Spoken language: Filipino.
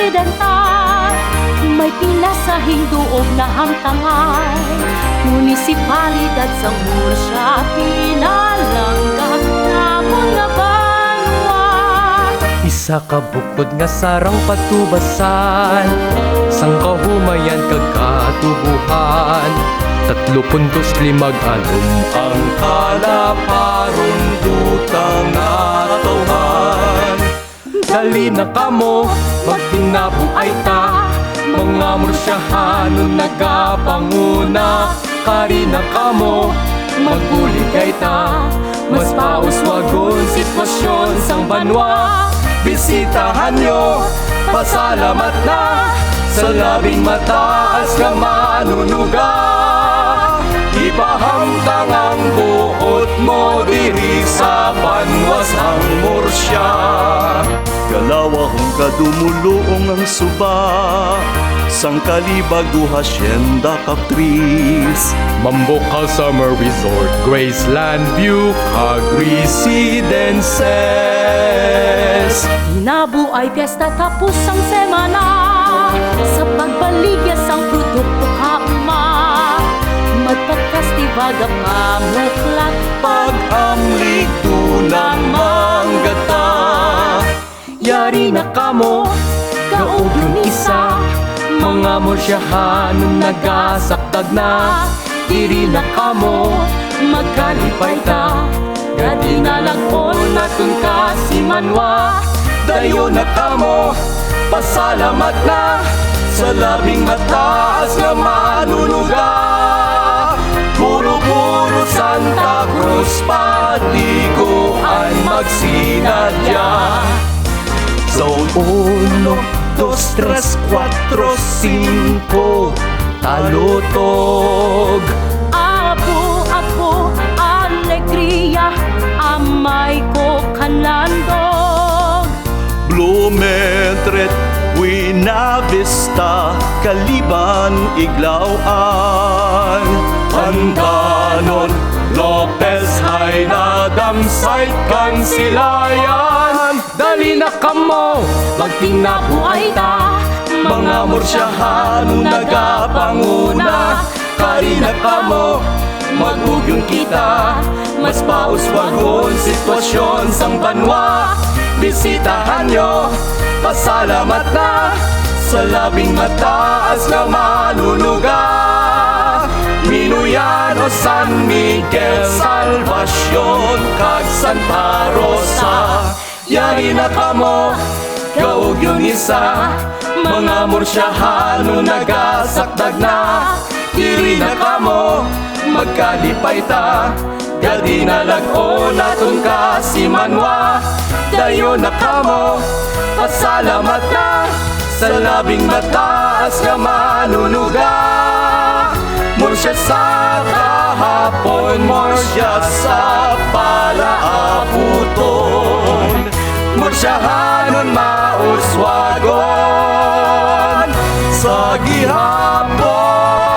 Occidental, may pinasahing duog na hamtangay. Munisipalidad sa Murcia, pinalanggam na mga banwa. Isa ka bukod nga sarang patubasan, sang kahumayan kagkatubuhan. 35 alum ang kalaparon dutang natauhan. Dali na kamo, magtinabuay ta, mga Murciahanon nagapanguna. Kari na kamo, magbuligay ta, mas pauswagon sitwasyon sang banwa. Bisitahan nyo, pasalamat na, sa labing mataas nga manunuga. Ipahamtang ang buot mo diri sa banwasang Murcia. Galawahong kadumuluong ang suba, sang kalibag du hacienda Caprice. Mambocal Summer Resort, Graceland View, kag Residences. Nabuay piyesta tapos ang semana, sa pagbaligya sang produkto kauma. Magpag-festival da pamuklat, Pag-amlig ng manggata. Yari na kamo, kaog yung isa, mga Murciahanon nagasakdag na. Diri na kamo, magkalipay ta, gadi na lagpon natun ka si Manwa. Dayo na kamo, pasalamat na, sa labing mataas nga manunuga. Puro-puro Santa Cruz, paliguan magsinadya. Zone 1, 2, 3, 4, 5, talutog. Ako, alegria, amay ko kanlandog. Blumentritt, Buena Vista, Kaliban, Iglauan. Pandanon, Lopez, Haynadam, Site, Kansilayan. Dali na kamo, magtinabuay ta, Mga Murciahanon nagapanguna. Kari na kamo, magugyong kita, mas pauswagon sitwasyon sang banwa. Bisitahan nyo, pasalamat na, sa labing mataas nga manunuga. Minuyano, San Miguel, Salvacion, kag Santa Rosa. Yari na kamo, kaog yung isa, mga Murciahanon nagasakdag na. Diri na kamo, magkalipay ta, gadi na lag-o natun ka si Manwa. Dayo na kamo, pasalamat na, sa labing mataas nga manunuga. Murcia sa kahapon, Murcia sa palaabuton. Murciahanon mauswagon sa gihapon.